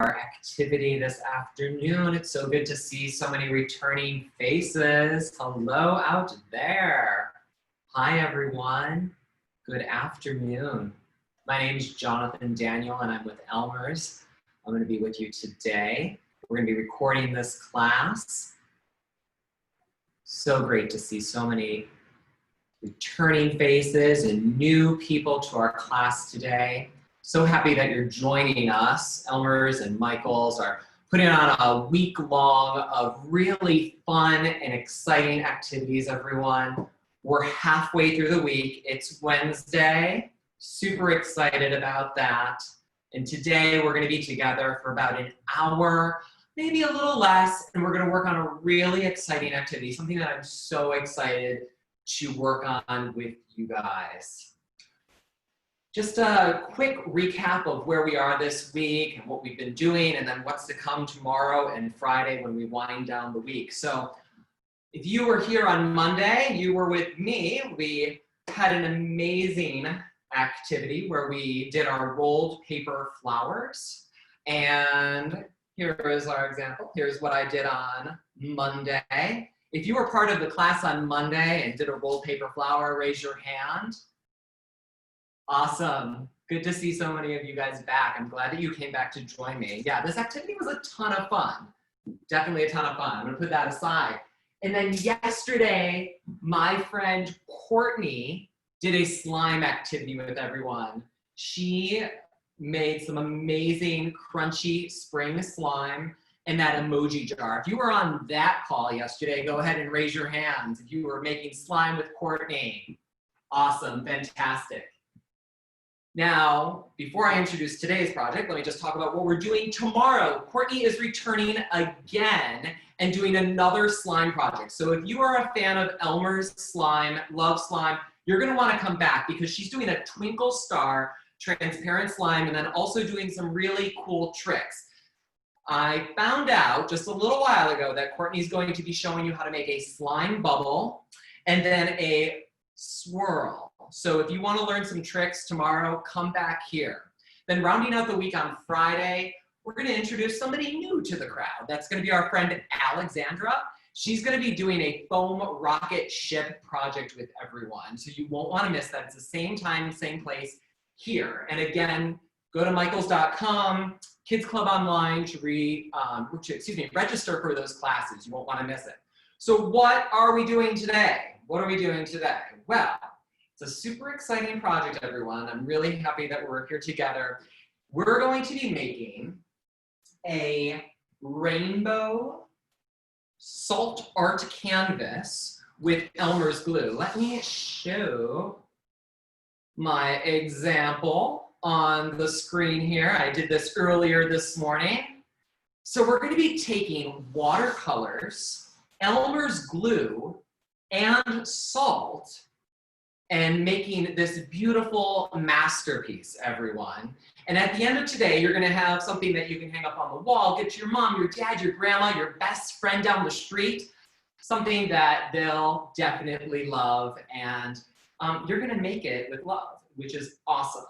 activity this afternoon. It's so good to see so many returning faces. Hello out there. Hi, everyone. Good afternoon. My name is Jonathan Daniel, and I'm with Elmer's. I'm going to be with you today. We're going to be recording this class. So great to see so many returning faces and new people to our class today. So happy that you're joining us. Elmer's and Michael's are putting on a week long of really fun and exciting activities, everyone. We're halfway through the week. It's Wednesday. Super excited about that. And today we're going to be together for about an hour, maybe a little less, and we're going to work on a really exciting activity, something that I'm so excited to work on with you guys. Just a quick recap of where we are this week and what we've been doing, and then what's to come tomorrow and Friday when we wind down the week. So if you were here on Monday, you were with me. We had an amazing activity where we did our rolled paper flowers. And here is our example. Here's what I did on Monday. If you were part of the class on Monday and did a rolled paper flower, raise your hand. Awesome. Good to see so many of you guys back. I'm glad that you came back to join me. Yeah, this activity was a ton of fun. Definitely a ton of fun. I'm going to put that aside. And then yesterday, my friend Courtney did a slime activity with everyone. She made some amazing crunchy spring slime in that emoji jar. If you were on that call yesterday, go ahead and raise your hands if you were making slime with Courtney. Awesome, fantastic. Now, before I introduce today's project, let me just talk about what we're doing tomorrow. Courtney is returning again and doing another slime project. So if you are a fan of Elmer's slime, love slime, you're gonna wanna come back because she's doing a twinkle star transparent slime and then also doing some really cool tricks. I found out just a little while ago that Courtney's going to be showing you how to make a slime bubble and then a swirl. So if you want to learn some tricks tomorrow, come back here. Then rounding out the week on Friday, we're going to introduce somebody new to the crowd. That's going to be our friend Alexandra. She's going to be doing a foam rocket ship project with everyone. So you won't want to miss that. It's the same time, same place here. And again, go to michaels.com, Kids Club Online to register for those classes. You won't want to miss it. So what are we doing today? What are we doing today? Well, it's a super exciting project, everyone. I'm really happy that we're here together. We're going to be making a rainbow salt art canvas with Elmer's glue. Let me show my example on the screen here. I did this earlier this morning. So we're going to be taking watercolors, Elmer's glue, and salt, and making this beautiful masterpiece, everyone. And at the end of today, you're gonna have something that you can hang up on the wall, get to your mom, your dad, your grandma, your best friend down the street, something that they'll definitely love, and you're gonna make it with love, which is awesome.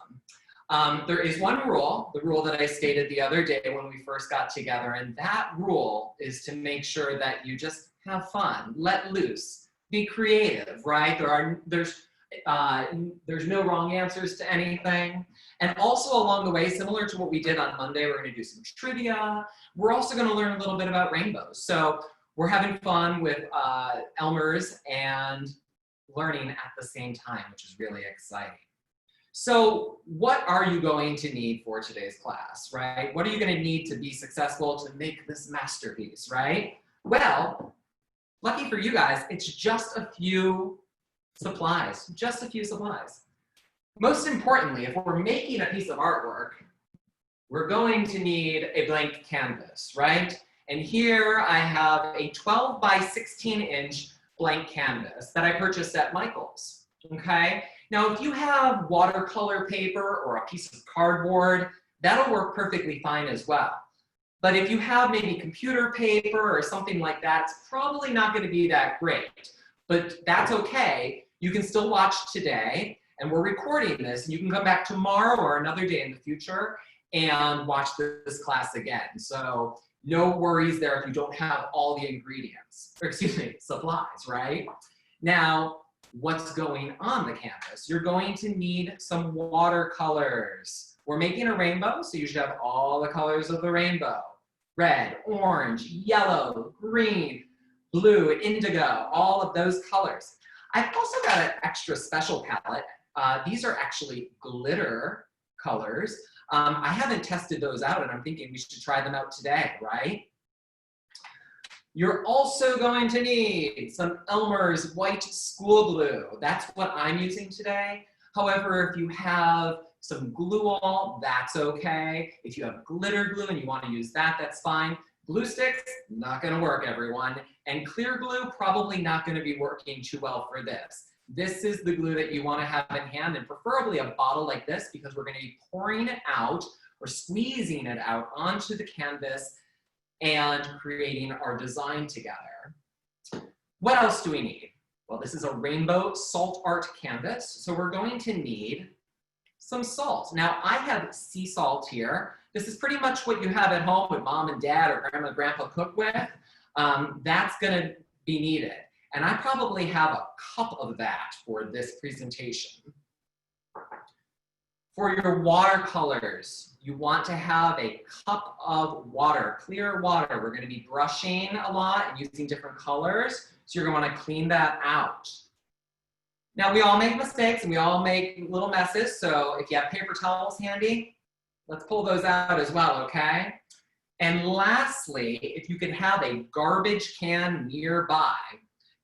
There is one rule, the rule that I stated the other day when we first got together, and that rule is to make sure that you just have fun, let loose, be creative, right? There's no wrong answers to anything. And also along the way, similar to what we did on Monday, we're gonna do some trivia. We're also gonna learn a little bit about rainbows. So we're having fun with Elmer's and learning at the same time, which is really exciting. So what are you going to need for today's class, right? What are you gonna need to be successful to make this masterpiece, right? Well, lucky for you guys, it's just a few supplies, just a few supplies. Most importantly, if we're making a piece of artwork, we're going to need a blank canvas, right? And here I have a 12 by 16 inch blank canvas that I purchased at Michael's, okay? Now, if you have watercolor paper or a piece of cardboard, that'll work perfectly fine as well. But if you have maybe computer paper or something like that, it's probably not going to be that great. But that's okay. You can still watch today, and we're recording this, and you can come back tomorrow or another day in the future and watch this class again. So no worries there if you don't have all the ingredients, or excuse me, supplies, right? Now, what's going on the canvas? You're going to need some watercolors. We're making a rainbow, so you should have all the colors of the rainbow. Red, orange, yellow, green, blue, indigo, all of those colors. I've also got an extra special palette. These are actually glitter colors. I haven't tested those out, and I'm thinking we should try them out today, right? You're also going to need some Elmer's white school glue. That's what I'm using today. However, if you have some glue-all, that's okay. If you have glitter glue and you want to use that, that's fine. Glue sticks, not going to work, everyone. And clear glue, probably not going to be working too well for this. This is the glue that you want to have in hand, and preferably a bottle like this, because we're going to be pouring it out or squeezing it out onto the canvas and creating our design together. What else do we need? Well, this is a rainbow salt art canvas, so we're going to need some salt. Now, I have sea salt here. This is pretty much what you have at home with mom and dad or grandma and grandpa cook with. That's gonna be needed. And I probably have a cup of that for this presentation. For your watercolors, you want to have a cup of water, clear water. We're gonna be brushing a lot and using different colors, so you're gonna wanna clean that out. Now, we all make mistakes and we all make little messes, so if you have paper towels handy, let's pull those out as well, okay? And lastly, if you could have a garbage can nearby,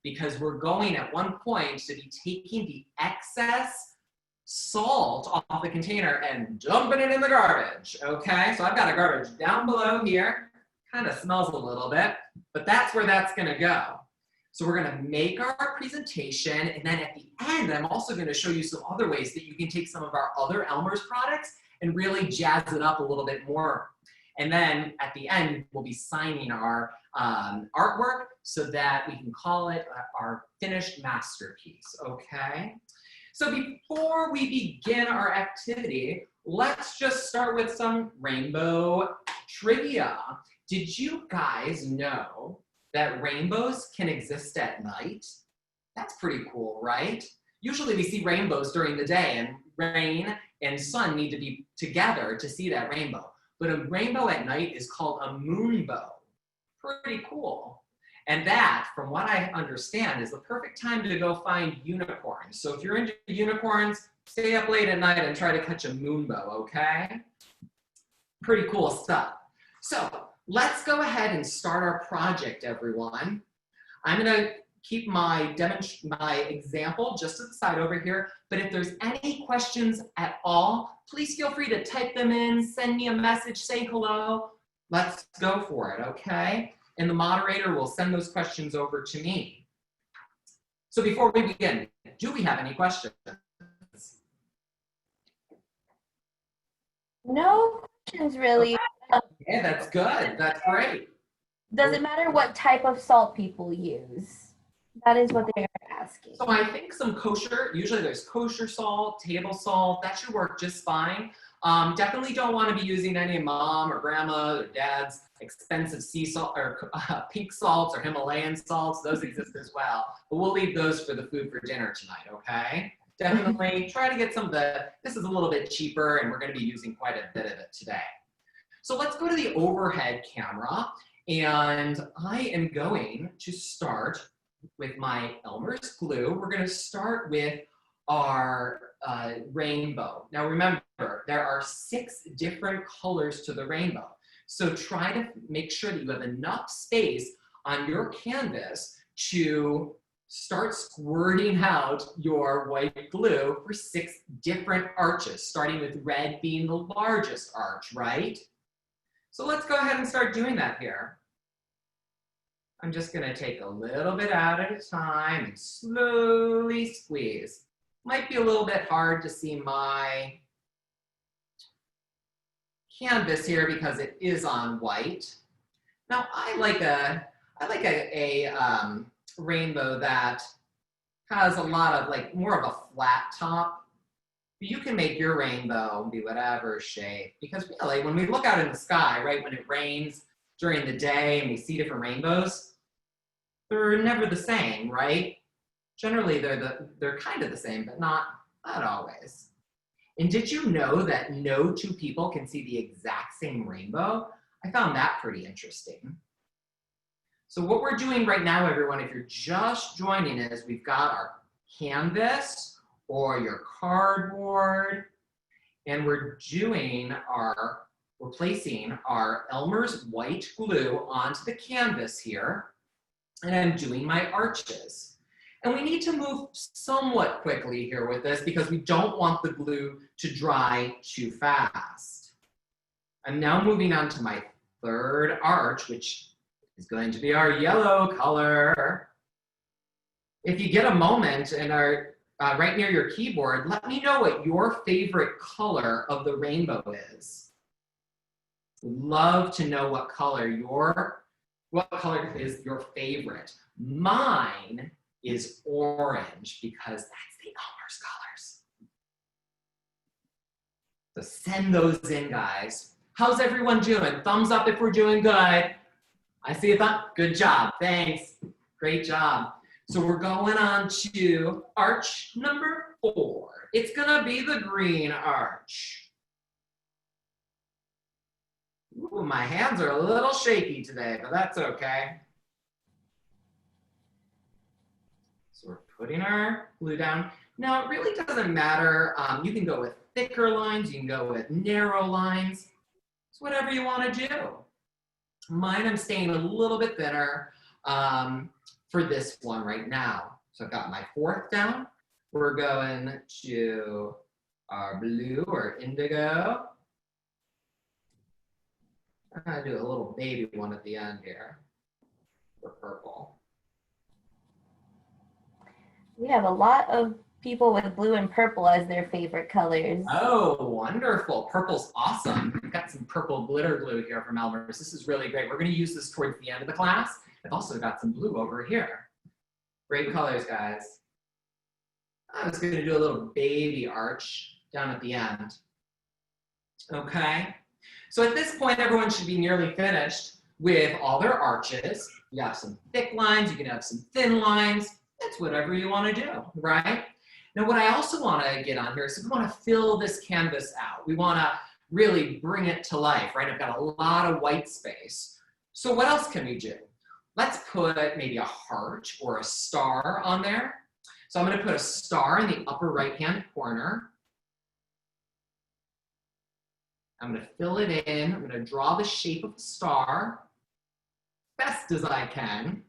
because we're going at one point to be taking the excess salt off the container and dumping it in the garbage, okay? So I've got a garbage down below here, kind of smells a little bit, but that's where that's gonna go. So we're gonna make our presentation, and then at the end, I'm also gonna show you some other ways that you can take some of our other Elmer's products and really jazz it up a little bit more. And then at the end, we'll be signing our artwork so that we can call it our finished masterpiece, okay? So before we begin our activity, let's just start with some rainbow trivia. Did you guys know that rainbows can exist at night? That's pretty cool, right? Usually we see rainbows during the day, and rain and sun need to be together to see that rainbow. But a rainbow at night is called a moonbow. Pretty cool. And that, from what I understand, is the perfect time to go find unicorns. So if you're into unicorns, stay up late at night and try to catch a moonbow, okay? Pretty cool stuff. So let's go ahead and start our project, everyone. I'm gonna keep my example just to the side over here, but if there's any questions at all, please feel free to type them in, send me a message, say hello. Let's go for it, okay? And the moderator will send those questions over to me. So before we begin, do we have any questions? No questions really. Yeah, that's good. That's great. Does it matter what type of salt people use? That is what they're asking. So I think some kosher, usually there's kosher salt, table salt, that should work just fine. Definitely don't want to be using any mom or grandma or dad's expensive sea salt or pink salts or Himalayan salts. Those exist as well. But we'll leave those for the food for dinner tonight, okay? Definitely try to get some of the, this is a little bit cheaper and we're going to be using quite a bit of it today. So let's go to the overhead camera, and I am going to start with my Elmer's glue. We're going to start with our rainbow. Now remember, there are 6 different colors to the rainbow. So try to make sure that you have enough space on your canvas to start squirting out your white glue for 6 different arches, starting with red being the largest arch, right? So let's go ahead and start doing that here. I'm just gonna take a little bit out at a time and slowly squeeze. Might be a little bit hard to see my canvas here because it is on white. Now I like a rainbow that has a lot of more of a flat top, But you can make your rainbow be whatever shape, because really, when we look out in the sky, right, when it rains during the day and we see different rainbows, they're never the same, right? Generally, they're kind of the same, but not always. And did you know that no two people can see the exact same rainbow? I found that pretty interesting. So what we're doing right now, everyone, if you're just joining us, we've got our canvas or your cardboard, and we're placing our Elmer's white glue onto the canvas here, and I'm doing my arches. And we need to move somewhat quickly here with this because we don't want the glue to dry too fast. I'm now moving on to my third arch, which is going to be our yellow color. If you get a moment and are right near your keyboard, let me know what your favorite color of the rainbow is. Love to know what color is your favorite. Mine is orange because that's the Elmer's colors. So send those in, guys. How's everyone doing? Thumbs up if we're doing good. I see a thumb. Good job. Thanks. Great job. So we're going on to arch number 4. It's gonna be the green arch. Ooh, my hands are a little shaky today, but that's okay. So we're putting our glue down. Now, it really doesn't matter. You can go with thicker lines. You can go with narrow lines. It's whatever you want to do. Mine, I'm staying a little bit thinner for this one right now. So I've got my 4th down. We're going to our blue or indigo. I'm gonna do a little baby one at the end here for purple. We have a lot of people with blue and purple as their favorite colors. Oh, wonderful. Purple's awesome. We've got some purple glitter glue here from Elmer's. This is really great. We're gonna use this towards the end of the class. I've also got some blue over here. Great colors, guys. I was gonna do a little baby arch down at the end. Okay. So at this point, everyone should be nearly finished with all their arches. You have some thick lines, you can have some thin lines. It's whatever you want to do, right? Now, what I also want to get on here is we want to fill this canvas out. We want to really bring it to life, right? I've got a lot of white space. So what else can we do? Let's put maybe a heart or a star on there. So I'm going to put a star in the upper right-hand corner. I'm going to fill it in. I'm going to draw the shape of the star best as I can.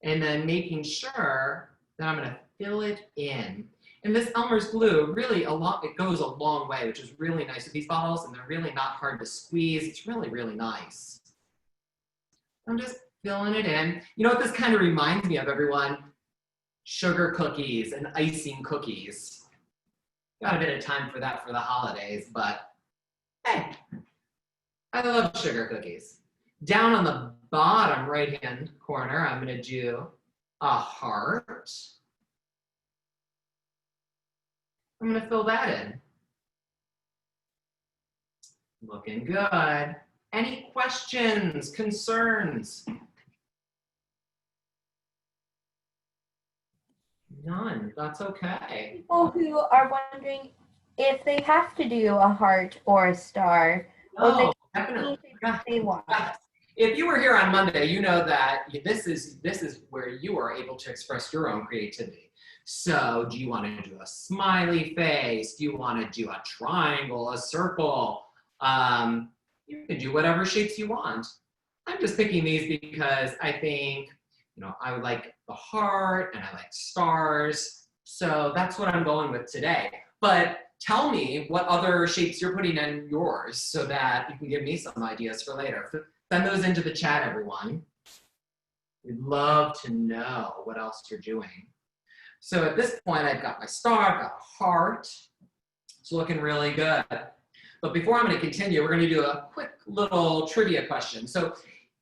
And then making sure that I'm going to fill it in. And this Elmer's glue, really, it goes a long way, which is really nice with these bottles, and they're really not hard to squeeze. It's really, really nice. I'm just filling it in. You know what this kind of reminds me of, everyone? Sugar cookies and icing cookies. Got a bit of time for that for the holidays, but hey, I love sugar cookies. Down on the bottom right-hand corner, I'm going to do a heart. I'm going to fill that in. Looking good. Any questions, concerns? None. That's okay. People who are wondering if they have to do a heart or a star, or Definitely. they want. If you were here on Monday, you know that this is where you are able to express your own creativity. So do you want to do a smiley face? Do you want to do a triangle, a circle? You can do whatever shapes you want. I'm just picking these because I think, I would like the heart and I like stars. So that's what I'm going with today. But tell me what other shapes you're putting in yours so that you can give me some ideas for later. Send those into the chat, everyone. We'd love to know what else you're doing. So at this point, I've got my star, I've got a heart. It's looking really good. But before I'm going to continue, we're going to do a quick little trivia question. So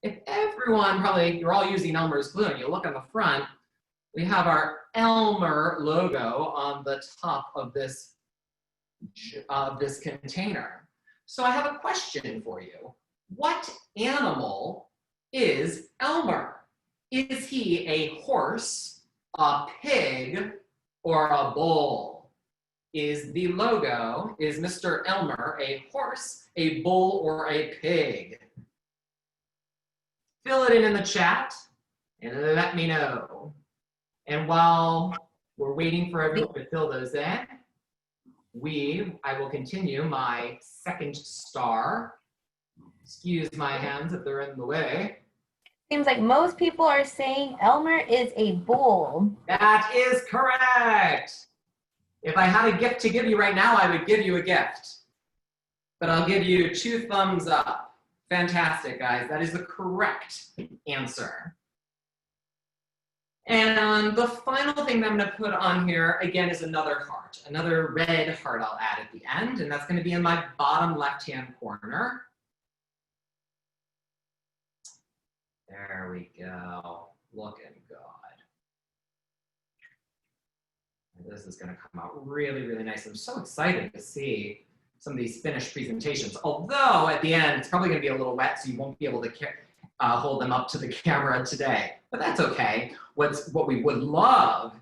if everyone, you're all using Elmer's glue, and you look on the front, we have our Elmer logo on the top of this container. So I have a question for you. What animal is Elmer? Is he a horse, a pig, or a bull? Is the logo, is Mr. Elmer a horse, a bull, or a pig? Fill it in the chat and let me know. And while we're waiting for everyone to fill those in, I will continue my second star. Excuse my hands if they're in the way. Seems like most people are saying Elmer is a bull. That is correct. If I had a gift to give you right now, I would give you a gift. But I'll give you 2 thumbs up. Fantastic, guys. That is the correct answer. And the final thing that I'm going to put on here, again, is another heart. Another red heart I'll add at the end, and that's going to be in my bottom left-hand corner. There we go. Looking good. This is going to come out really, really nice. I'm so excited to see some of these finished presentations. Although at the end, it's probably going to be a little wet, so you won't be able to hold them up to the camera today. But that's okay. What we would love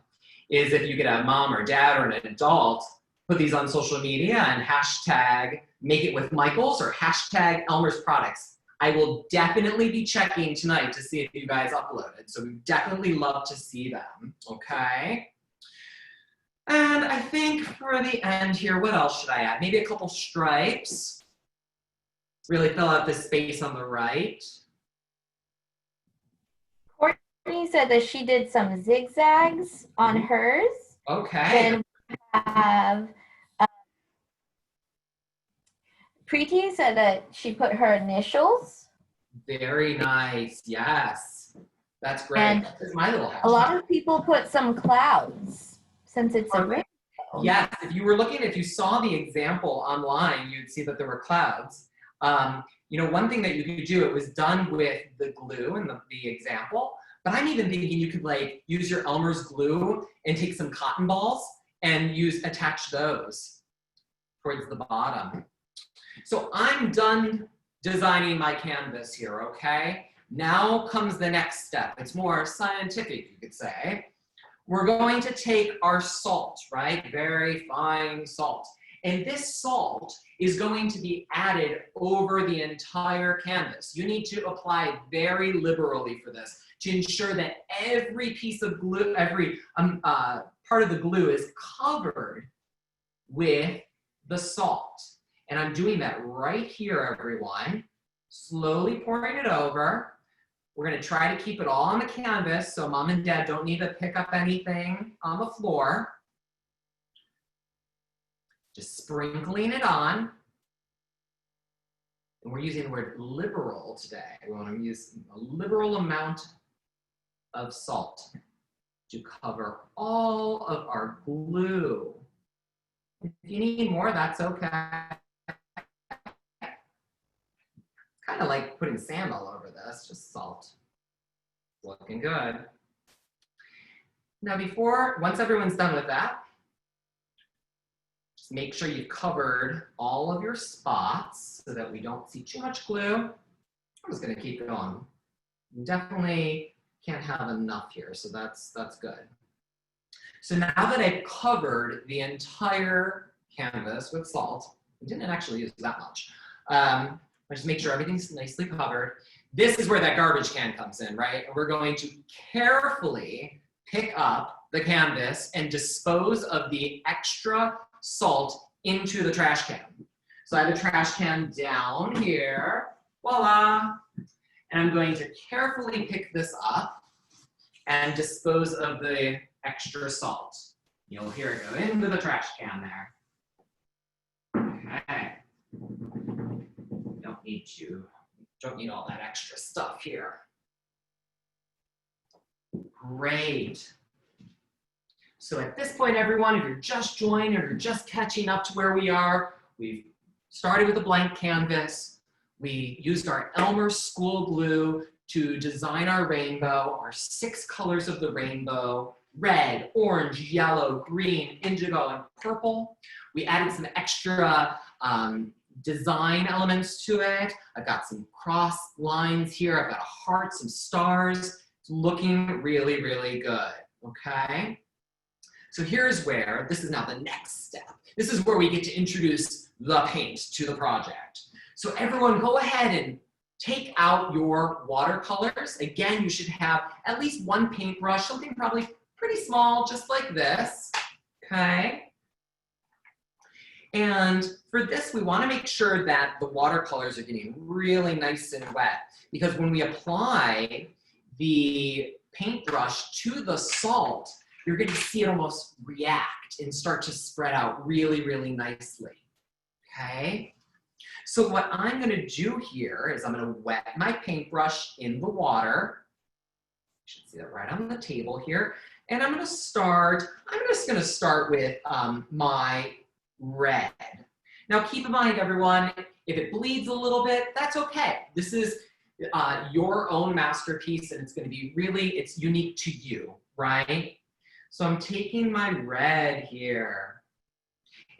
is if you get a mom or dad or an adult, put these on social media and hashtag Make It With Michaels or hashtag Elmer's Products. I will definitely be checking tonight to see if you guys uploaded. So we definitely love to see them, okay? And I think for the end here, what else should I add? Maybe a couple stripes. Really fill out the space on the right. Courtney said that she did some zigzags on hers. Okay. Then we have Preeti said that she put her initials. Very nice. Yes. That's great. And That's my little house. A lot of people put some clouds since it's a rainbow. Yes, if you saw the example online, you'd see that there were clouds. You know, one thing that you could do, it was done with the glue in the example, but I'm even thinking you could like use your Elmer's glue and take some cotton balls and attach those towards the bottom. So I'm done designing my canvas here, okay? Now comes the next step. It's more scientific, you could say. We're going to take our salt, right? Very fine salt. And this salt is going to be added over the entire canvas. You need to apply very liberally for this to ensure that every piece of glue, every part of the glue is covered with the salt. And I'm doing that right here, everyone. Slowly pouring it over. We're going to try to keep it all on the canvas so mom and dad don't need to pick up anything on the floor. Just sprinkling it on. And we're using the word liberal today. We want to use a liberal amount of salt to cover all of our glue. If you need more, that's okay. Kind of like putting sand all over this, just salt. Looking good. Now once everyone's done with that, just make sure you've covered all of your spots so that we don't see too much glue. I'm just gonna keep going. You definitely can't have enough here, so that's good. So now that I've covered the entire canvas with salt, I didn't actually use that much. I just make sure everything's nicely covered. This is where that garbage can comes in, right? And we're going to carefully pick up the canvas and dispose of the extra salt into the trash can. So I have a trash can down here, voila. And I'm going to carefully pick this up and dispose of the extra salt. You'll hear it go into the trash can there. Okay. Don't need all that extra stuff here. Great. So at this point, everyone, if you're just joining or you're just catching up to where we are, we've started with a blank canvas. We used our Elmer school glue to design our rainbow, our 6 colors of the rainbow: red, orange, yellow, green, indigo, and purple. We added some extra design elements to it. I've got some cross lines here. I've got a heart, some stars. It's looking really, really good, okay? So here's where, this is now the next step. This is where we get to introduce the paint to the project. So everyone go ahead and take out your watercolors. Again, you should have at least one paintbrush, something probably pretty small, just like this, okay? And for this, we want to make sure that the watercolors are getting really nice and wet, because when we apply the paintbrush to the salt, you're going to see it almost react and start to spread out really, really nicely, okay? So what I'm going to do here is I'm going to wet my paintbrush in the water. You should see that right on the table here. And I'm just going to start with my red. Now keep in mind, everyone, if it bleeds a little bit, that's okay. This is your own masterpiece, and it's going to be it's unique to you, right? So I'm taking my red here,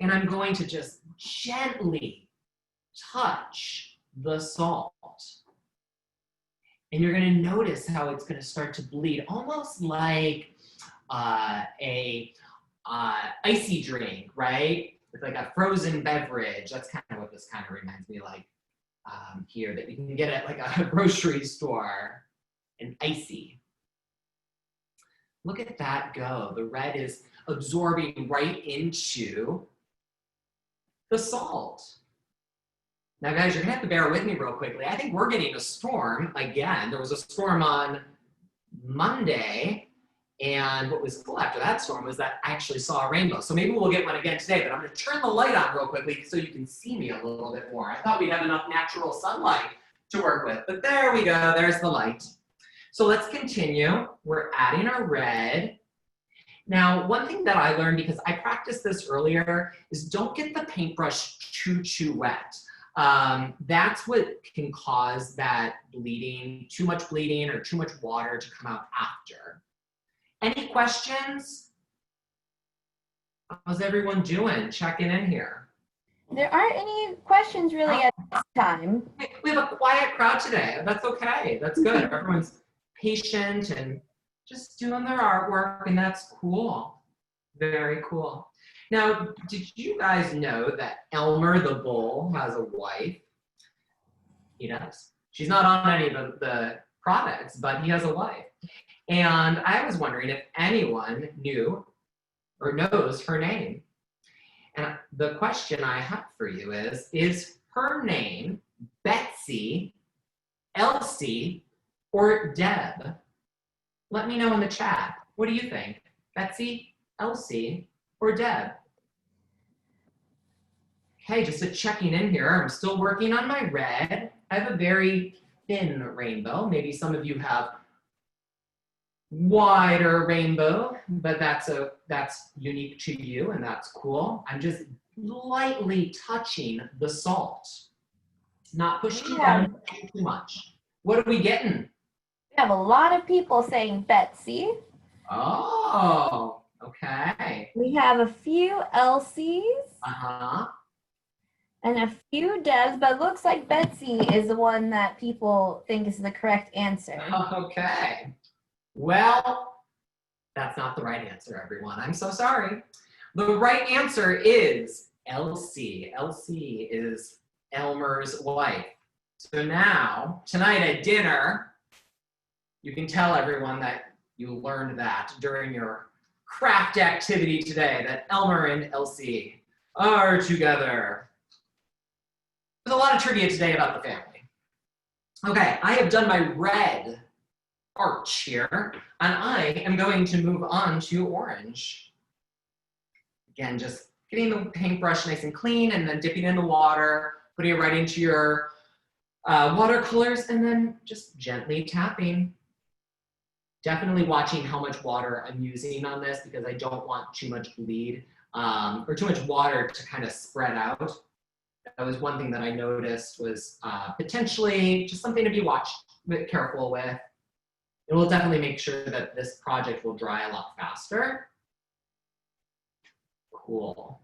and I'm going to just gently touch the salt. And you're going to notice how it's going to start to bleed, almost like a icy drink, right? It's like a frozen beverage. That's kind of what this kind of reminds me like here, that you can get at like a grocery store, an icy. Look at that go. The red is absorbing right into the salt. Now guys, you're gonna have to bear with me real quickly. I think we're getting a storm again. There was a storm on Monday, and what was cool after that storm was that I actually saw a rainbow. So maybe we'll get one again today, but I'm gonna turn the light on real quickly so you can see me a little bit more. I thought we'd have enough natural sunlight to work with, but there we go, there's the light. So let's continue. We're adding our red. Now, one thing that I learned, because I practiced this earlier, is don't get the paintbrush too wet. That's what can cause that bleeding, too much bleeding or too much water to come out after. Any questions? How's everyone doing? Checking in here. There aren't any questions really at this time. We have a quiet crowd today. That's okay. That's good. Everyone's patient and just doing their artwork, and that's cool. Very cool. Now, did you guys know that Elmer the bull has a wife? He does. She's not on any of the products, but he has a wife. And I was wondering if anyone knew or knows her name. And the question I have for you is her name Betsy, Elsie, or Deb? Let me know in the chat. What do you think? Betsy, Elsie, or Deb? Okay, just a checking in here. I'm still working on my red. I have a very thin rainbow. Maybe some of you have wider rainbow, but that's unique to you, and that's cool. I'm just lightly touching the salt, not pushing down too much. What are we getting? We have a lot of people saying Betsy. Oh, okay. We have a few Elsies. Uh-huh. And a few Debs, but it looks like Betsy is the one that people think is the correct answer. Okay. Well, that's not the right answer, everyone. I'm so sorry. The right answer is Elsie. Elsie is Elmer's wife. So now, tonight at dinner, you can tell everyone that you learned that during your craft activity today, that Elmer and Elsie are together. There's a lot of trivia today about the family. Okay, I have done my red arch here, and I am going to move on to orange. Again, just getting the paintbrush nice and clean, and then dipping in the water, putting it right into your watercolors, and then just gently tapping. Definitely watching how much water I'm using on this, because I don't want too much bleed or too much water to kind of spread out. That was one thing that I noticed was potentially just something to be bit careful with. It will definitely make sure that this project will dry a lot faster. Cool.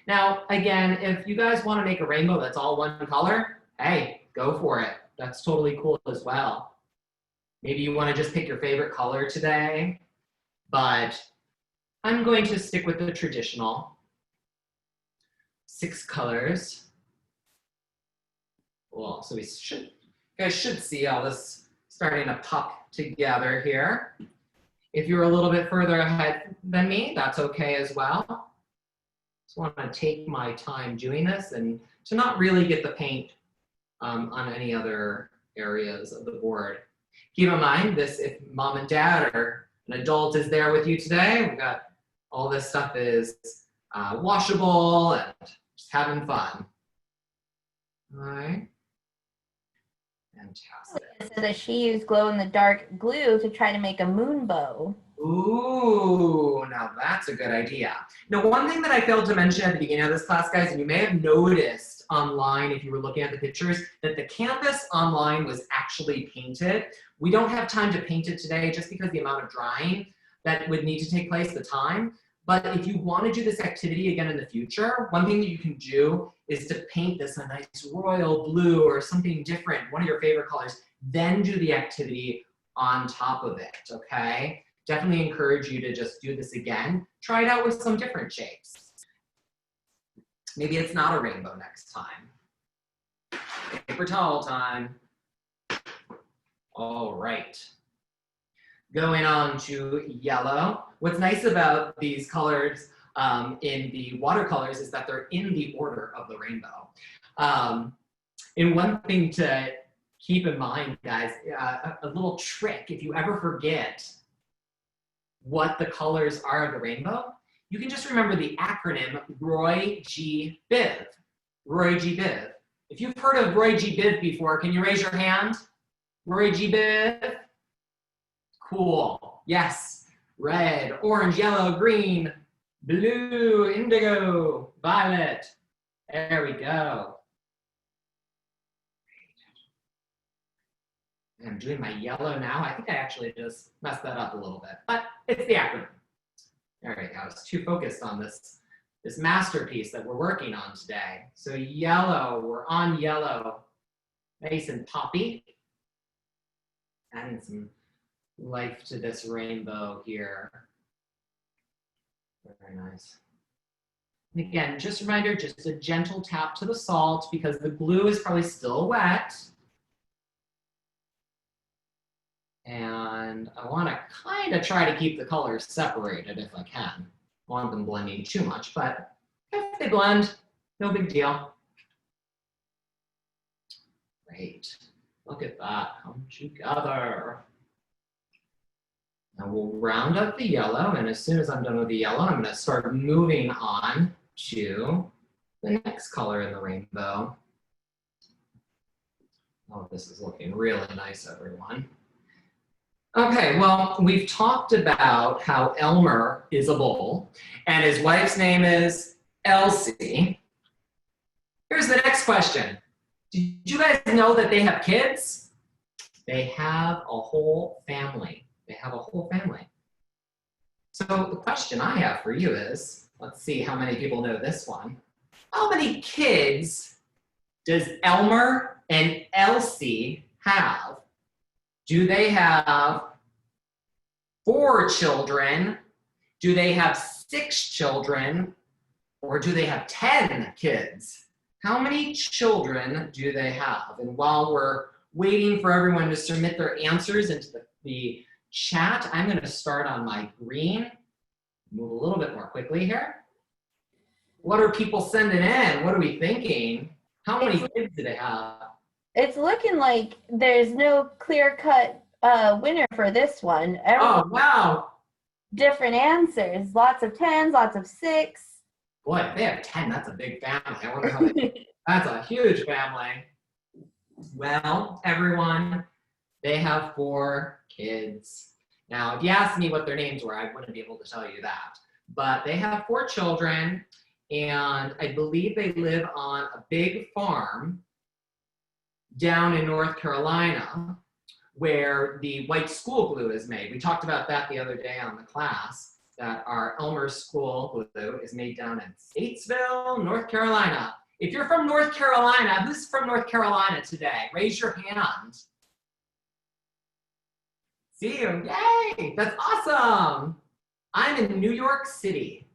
Now, again, if you guys want to make a rainbow that's all one color, hey, go for it. That's totally cool as well. Maybe you want to just pick your favorite color today, but I'm going to stick with the traditional 6 colors. Cool. So you guys should see all this starting to pop together here. If you're a little bit further ahead than me, that's okay as well. Just want to take my time doing this and to not really get the paint on any other areas of the board. Keep in mind this, if mom and dad or an adult is there with you today, we've got all this stuff is washable and just having fun. All right. Fantastic. It says that she used glow-in-the-dark glue to try to make a moon bow. Ooh, now that's a good idea. Now, one thing that I failed to mention at the beginning of this class, guys, and you may have noticed online if you were looking at the pictures, that the canvas online was actually painted. We don't have time to paint it today just because the amount of drying that would need to take place, the time. But if you want to do this activity again in the future, one thing that you can do is to paint this a nice royal blue or something different, one of your favorite colors, then do the activity on top of it, okay? Definitely encourage you to just do this again. Try it out with some different shapes. Maybe it's not a rainbow next time. Paper towel time. All right. Going on to yellow. What's nice about these colors in the watercolors is that they're in the order of the rainbow. And one thing to keep in mind, guys, a little trick, if you ever forget what the colors are of the rainbow, you can just remember the acronym Roy G. Biv. Roy G. Biv. If you've heard of Roy G. Biv before, can you raise your hand? Roy G. Biv? Cool. Yes. Red, orange, yellow, green, blue, indigo, violet. There we go. I'm doing my yellow now. I think I actually just messed that up a little bit, but it's the acronym. All right, I was too focused on this masterpiece that we're working on today. So yellow, we're on yellow. Nice and poppy. Adding some life to this rainbow here. Very nice. And again, just a reminder, just a gentle tap to the salt because the glue is probably still wet. And I want to kind of try to keep the colors separated if I can. I want them blending too much, but if they blend, no big deal. Great. Look at that come together. Now we'll round up the yellow, and as soon as I'm done with the yellow, I'm going to start moving on to the next color in the rainbow. Oh, this is looking really nice, everyone. Okay, well, we've talked about how Elmer is a bull, and his wife's name is Elsie. Here's the next question. Did you guys know that they have kids? They have a whole family. They have a whole family. So the question I have for you is, let's see how many people know this one. How many kids does Elmer and Elsie have? Do they have 4 children? Do they have 6 children? Or do they have 10 kids? How many children do they have? And while we're waiting for everyone to submit their answers into the chat, I'm going to start on my green. Move a little bit more quickly here. What are people sending in? What are we thinking? How many kids do they have? It's looking like there's no clear-cut winner for this one. Oh, wow. Different answers. Lots of 10s, lots of 6. Boy, if they have 10, that's a big family. I wonder how they, that's a huge family. Well, everyone, they have 4 kids. Now, if you asked me what their names were, I wouldn't be able to tell you that. But they have 4 children, and I believe they live on a big farm down in North Carolina where the white school glue is made. We talked about that the other day on the class, that our Elmer school glue is made down in Statesville, North Carolina. If you're from North Carolina, who's from North Carolina today? Raise your hand. See you, yay, that's awesome. I'm in New York City.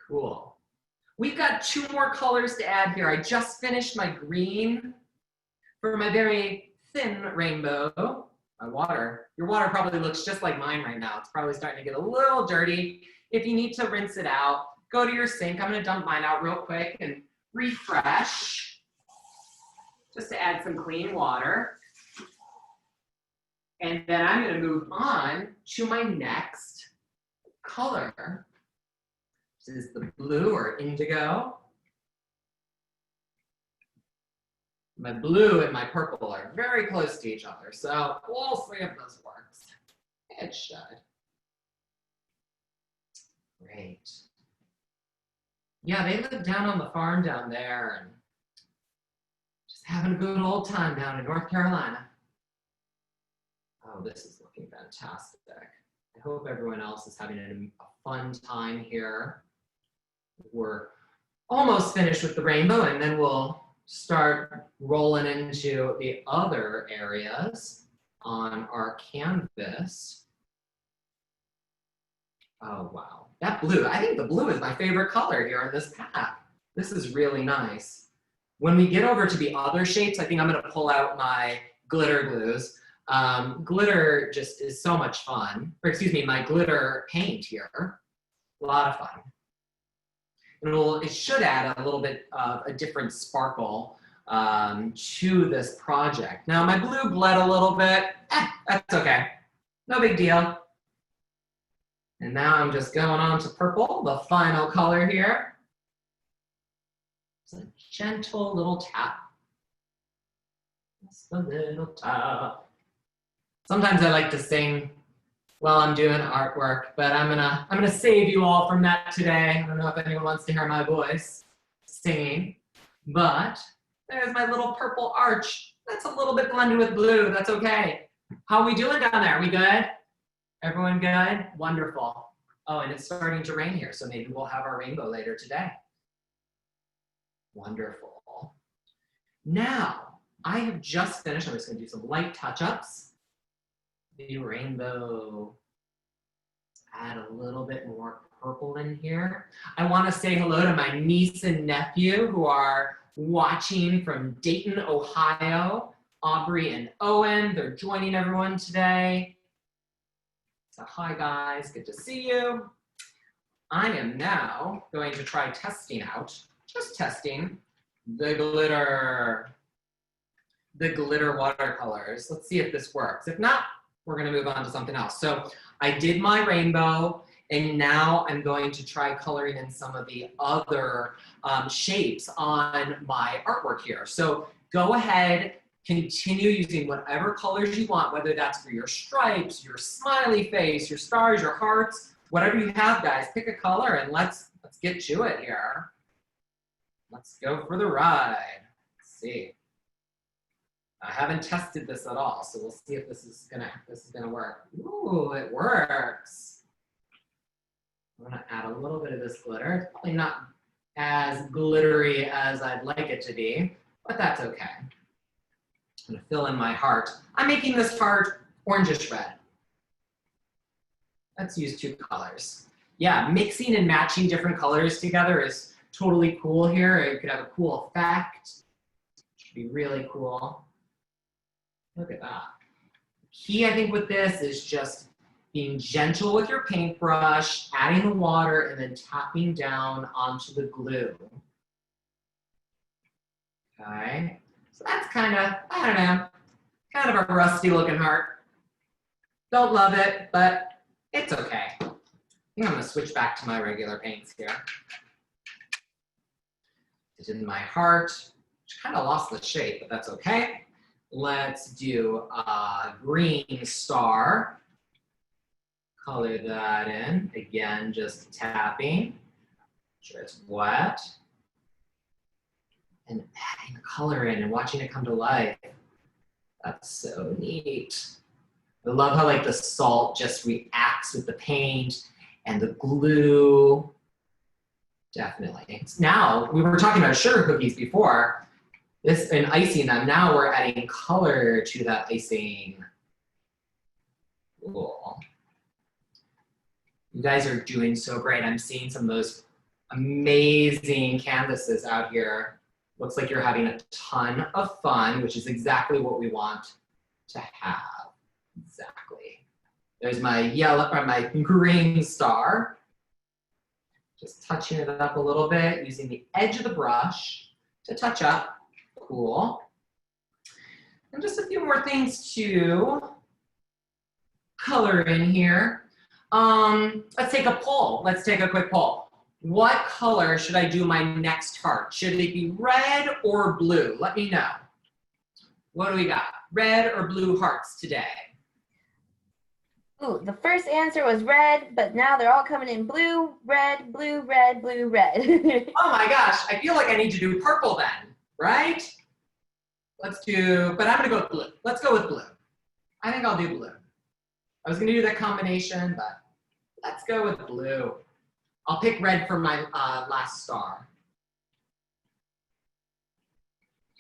Cool. We've got 2 more colors to add here. I just finished my green for my very thin rainbow. My water, your water probably looks just like mine right now. It's probably starting to get a little dirty. If you need to rinse it out, go to your sink. I'm gonna dump mine out real quick and refresh, just to add some clean water. And then I'm gonna move on to my next color. This is the blue or indigo. My blue and my purple are very close to each other, so we'll see if this works. It should. Great. Yeah, they live down on the farm down there and just having a good old time down in North Carolina. Oh, this is looking fantastic. I hope everyone else is having a fun time here. We're almost finished with the rainbow, and then we'll start rolling into the other areas on our canvas. Oh, wow. That blue, I think the blue is my favorite color here in this pack. This is really nice. When we get over to the other shapes, I think I'm gonna pull out my glitter glues. Glitter just is so much fun. Or excuse me, my glitter paint here. A lot of fun. And it should add a little bit of a different sparkle to this project. Now my blue bled a little bit. That's okay. No big deal. And now I'm just going on to purple, the final color here. It's a gentle little tap. Just a little tap. Sometimes I like to sing while I'm doing artwork, but I'm gonna save you all from that today. I don't know if anyone wants to hear my voice singing, but there's my little purple arch. That's a little bit blended with blue, that's okay. How are we doing down there? We good? Everyone good? Wonderful. Oh, and it's starting to rain here, so maybe we'll have our rainbow later today. Wonderful. Now, I have just finished, I'm just gonna do some light touch-ups. The rainbow. Add a little bit more purple in here. I want to say hello to my niece and nephew who are watching from Dayton, Ohio. Aubrey and Owen, they're joining everyone today. So hi guys, good to see you. I am now going to try testing out, just testing, the glitter watercolors. Let's see if this works. If not, we're gonna move on to something else. So I did my rainbow, and now I'm going to try coloring in some of the other shapes on my artwork here. So go ahead, continue using whatever colors you want, whether that's for your stripes, your smiley face, your stars, your hearts, whatever you have, guys. Pick a color and let's get to it here. Let's go for the ride. Let's see. I haven't tested this at all, so we'll see if this is gonna work. Ooh, it works. I'm gonna add a little bit of this glitter. It's probably not as glittery as I'd like it to be, but that's okay. I'm gonna fill in my heart. I'm making this heart orangish red. Let's use 2 colors. Yeah, mixing and matching different colors together is totally cool here. It could have a cool effect. Should be really cool. Look at that. Key, I think, with this is just being gentle with your paintbrush, adding the water, and then tapping down onto the glue. Okay, so that's kind of, I don't know, kind of a rusty looking heart. Don't love it, but it's okay. I think I'm gonna switch back to my regular paints here. It's in my heart, which kind of lost the shape, but that's okay. Let's do a green star. Color that in. Again, just tapping. Make sure it's wet. and adding the color in and watching it come to life. That's so neat. I love how like the salt just reacts with the paint and the glue. Definitely. Now, we were talking about sugar cookies before, this and icing them. Now we're adding color to that icing. Cool. You guys are doing so great. I'm seeing some of those amazing canvases out here. Looks like you're having a ton of fun, which is exactly what we want to have. Exactly. There's my yellow or my green star. Just touching it up a little bit, using the edge of the brush to touch up. Cool. And just a few more things to color in here. Let's take a poll. Let's take a quick poll. What color should I do my next heart? Should it be red or blue? Let me know. What do we got? Red or blue hearts today? Ooh, the first answer was red, but now they're all coming in blue, red, blue, red, blue, red. Oh my gosh, I feel like I need to do purple then, right? Let's do, but I'm gonna go with blue. Let's go with blue. I think I'll do blue. I was gonna do that combination, but let's go with blue. I'll pick red for my last star.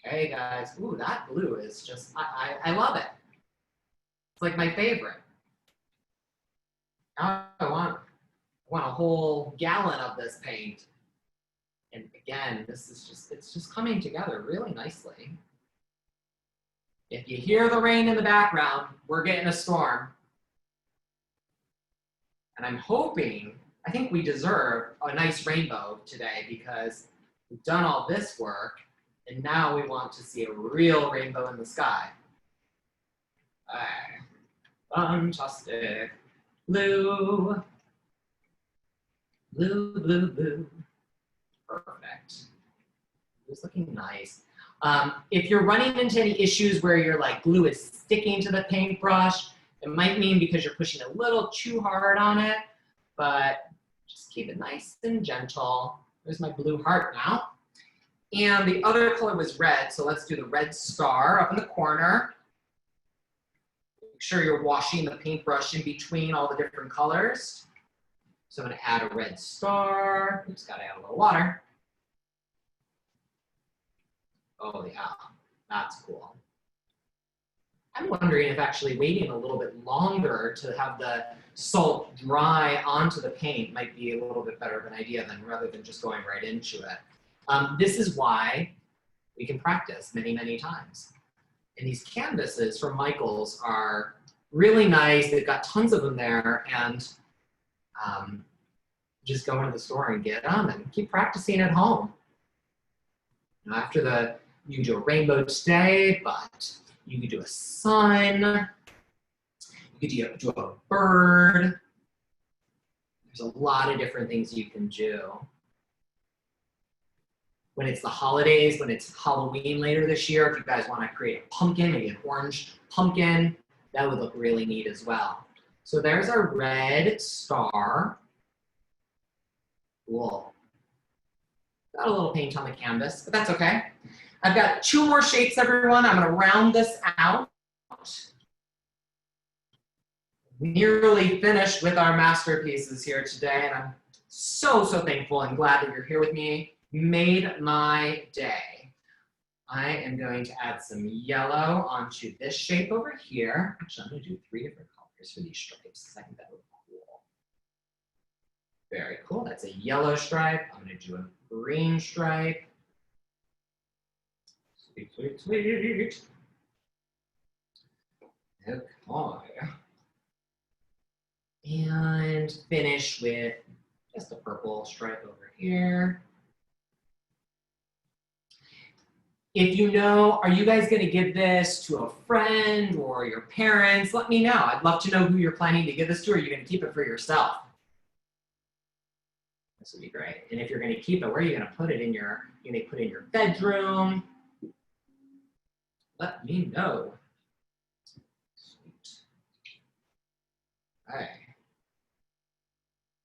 Okay, guys. Ooh, that blue is just, I love it. It's like my favorite. Now I want a whole gallon of this paint. And again, this is just, it's just coming together really nicely. If you hear the rain in the background, we're getting a storm. And I'm hoping, I think we deserve a nice rainbow today because we've done all this work and now we want to see a real rainbow in the sky. Fantastic. Blue. Blue, blue, blue. Perfect. It's looking nice. If you're running into any issues where your like glue is sticking to the paintbrush, it might mean because you're pushing a little too hard on it, but just keep it nice and gentle. There's my blue heart now. And the other color was red, so let's do the red star up in the corner. Make sure you're washing the paintbrush in between all the different colors. So I'm gonna add a red star. Just gotta add a little water. Oh yeah, that's cool. I'm wondering if actually waiting a little bit longer to have the salt dry onto the paint might be a little bit better of an idea than rather than just going right into it. This is why we can practice many, many times. And these canvases from Michaels are really nice. They've got tons of them there, and just go into the store and get them and keep practicing at home. Now after you can do a rainbow today, but you could do a sun. You could do a bird. There's a lot of different things you can do. When it's the holidays, when it's Halloween later this year, if you guys want to create a pumpkin, maybe an orange pumpkin, that would look really neat as well. So there's our red star. Cool. Got a little paint on the canvas, but that's okay. I've got 2 more shapes, everyone. I'm gonna round this out. Nearly finished with our masterpieces here today, and I'm so, so thankful and glad that you're here with me. You made my day. I am going to add some yellow onto this shape over here. Actually, I'm gonna do 3 different colors for these stripes, because I think that would look cool. Very cool, that's a yellow stripe. I'm gonna do a green stripe. Sweet, sweet, sweet. Okay. And finish with just a purple stripe over here. If you know, are you guys gonna give this to a friend or your parents? Let me know. I'd love to know who you're planning to give this to, or you're gonna keep it for yourself. This would be great. And if you're gonna keep it, where are you gonna put it in your, you may put it in your bedroom. Let me know. Sweet. All right.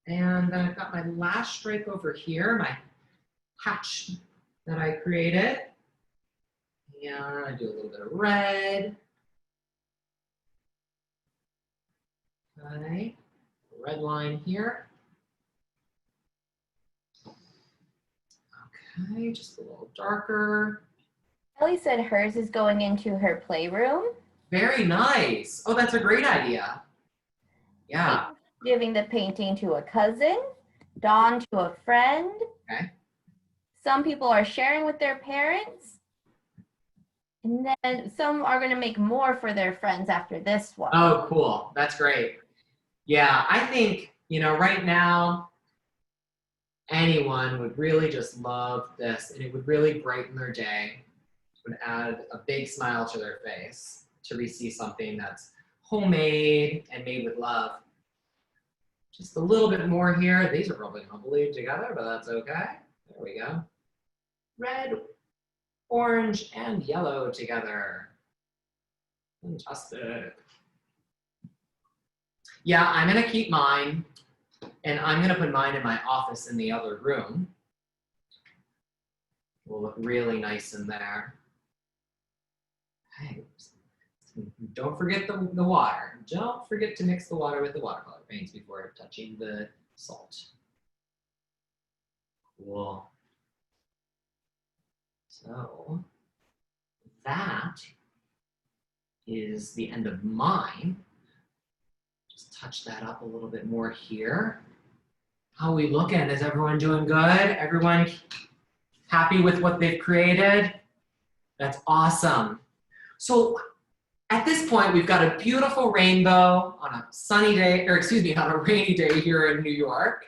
And then I've got my last stripe over here, my hatch that I created. And I do a little bit of red. Okay, red line here. Okay, just a little darker. Ellie said hers is going into her playroom. Very nice. Oh, that's a great idea. Yeah. Giving the painting to a cousin, Dawn to a friend. Okay. Some people are sharing with their parents. And then some are going to make more for their friends after this one. Oh, cool. That's great. Yeah, I think, right now, anyone would really just love this, and it would really brighten their day. It would add a big smile to their face to receive something that's homemade and made with love. Just a little bit more here. These are probably going to bleed together, but that's okay. There we go. Red, orange, and yellow together. Fantastic. Yeah, I'm going to keep mine, and I'm going to put mine in my office in the other room. It will look really nice in there. Okay. Don't forget the water. Don't forget to mix the water with the watercolor paints before touching the salt. Cool. So that is the end of mine. Just touch that up a little bit more here. How are we looking? Is everyone doing good? Everyone happy with what they've created? That's awesome. So at this point, we've got a beautiful rainbow on a sunny day, or excuse me, on a rainy day here in New York,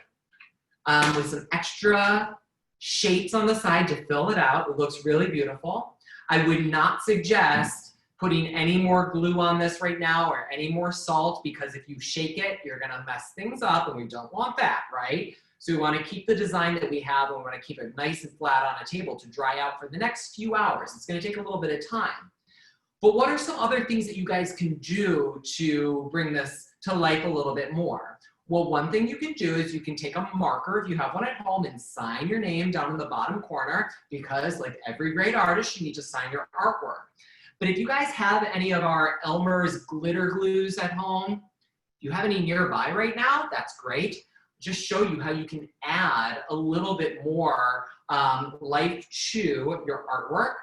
with some extra shapes on the side to fill it out. It looks really beautiful. I would not suggest putting any more glue on this right now or any more salt, because if you shake it, you're gonna mess things up, and we don't want that, right? So we wanna keep the design that we have, and we wanna keep it nice and flat on a table to dry out for the next few hours. It's gonna take a little bit of time. But what are some other things that you guys can do to bring this to life a little bit more? Well, one thing you can do is you can take a marker, if you have one at home, and sign your name down in the bottom corner, because like every great artist, you need to sign your artwork. But if you guys have any of our Elmer's glitter glues at home, if you have any nearby right now, that's great. Just show you how you can add a little bit more life to your artwork.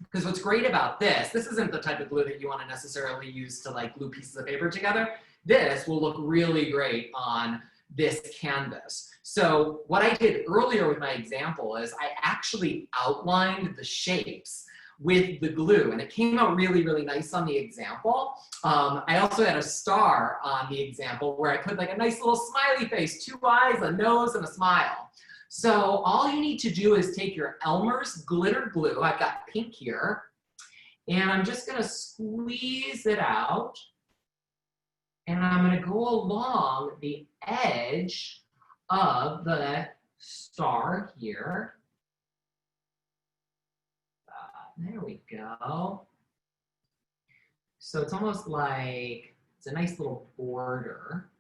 Because what's great about this isn't the type of glue that you want to necessarily use to like glue pieces of paper together. This will look really great on this canvas. So what I did earlier with my example is I actually outlined the shapes with the glue, and it came out really, really nice on the example. I also had a star on the example where I put like a nice little smiley face, 2 eyes, a nose, and a smile. So all you need to do is take your Elmer's glitter glue, I've got pink here, and I'm just gonna squeeze it out, and I'm gonna go along the edge of the star here. There we go. So it's almost like, it's a nice little border.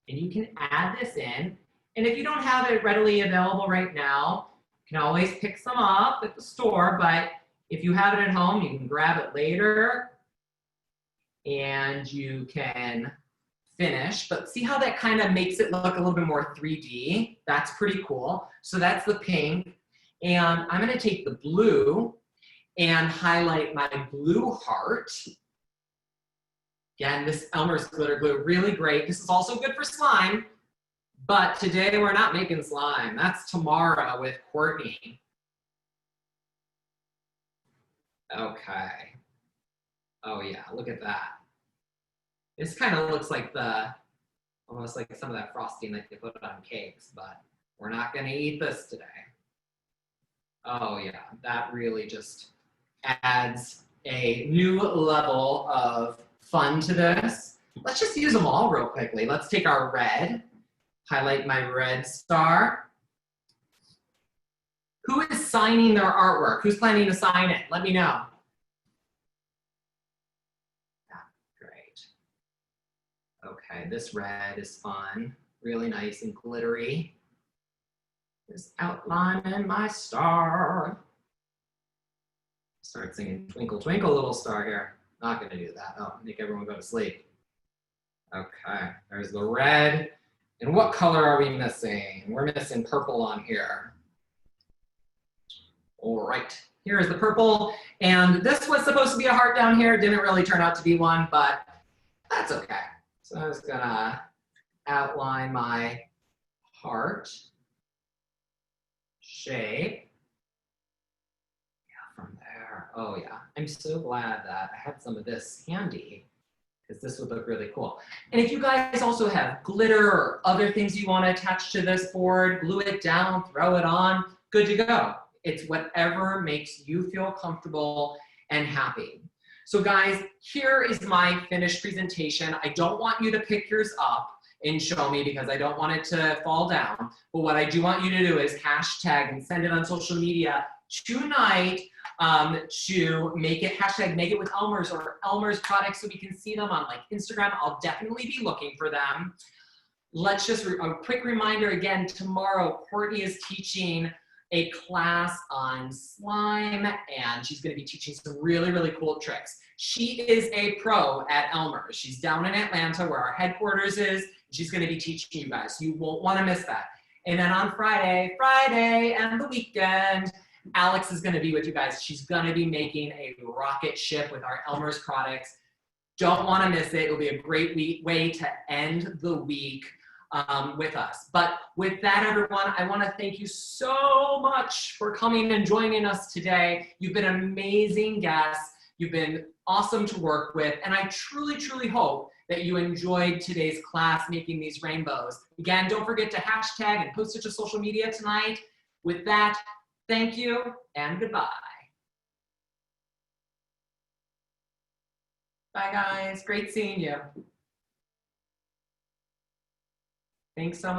And you can add this in. And if you don't have it readily available right now, you can always pick some up at the store, but if you have it at home, you can grab it later and you can finish. But see how that kind of makes it look a little bit more 3D? That's pretty cool. So that's the pink. And I'm gonna take the blue and highlight my blue heart. Again, this Elmer's glitter glue, really great. This is also good for slime, but today we're not making slime. That's tomorrow with Courtney. Okay. Oh yeah, look at that. This kind of looks like almost like some of that frosting that you put on cakes, but we're not gonna eat this today. Oh yeah, that really just adds a new level of fun to this. Let's just use them all real quickly. Let's take our red, highlight my red star. Who is signing their artwork? Who's planning to sign it? Let me know. Great. Okay, this red is fun, really nice and glittery. Just outlining my star. Start singing Twinkle, Twinkle, Little Star here. Not gonna do that. Oh, make everyone go to sleep. Okay, there's the red. And what color are we missing? We're missing purple on here. All right, here's the purple. And this was supposed to be a heart down here. Didn't really turn out to be one, but that's okay. So I was gonna outline my heart shape. Yeah, from there. Oh yeah, I'm so glad that I had some of this handy because this would look really cool. And if you guys also have glitter or other things you want to attach to this board, glue it down, throw it on, good to go. It's whatever makes you feel comfortable and happy. So guys, here is my finished presentation. I don't want you to pick yours up and show me because I don't want it to fall down. But what I do want you to do is hashtag and send it on social media tonight to make it, hashtag make it with Elmer's or Elmer's products so we can see them on like Instagram. I'll definitely be looking for them. Let's just, a quick reminder again, tomorrow Courtney is teaching a class on slime and she's gonna be teaching some really, really cool tricks. She is a pro at Elmer. She's down in Atlanta where our headquarters is. She's gonna be teaching you guys. You won't wanna miss that. And then on Friday and the weekend, Alex is gonna be with you guys. She's gonna be making a rocket ship with our Elmer's products. Don't wanna miss it. It'll be a great way to end the week with us. But with that, everyone, I wanna thank you so much for coming and joining us today. You've been amazing guests. You've been awesome to work with. And I truly, truly hope that you enjoyed today's class making these rainbows. Again, don't forget to hashtag and post it to social media tonight. With that, thank you and goodbye. Bye guys, great seeing you. Thanks so much.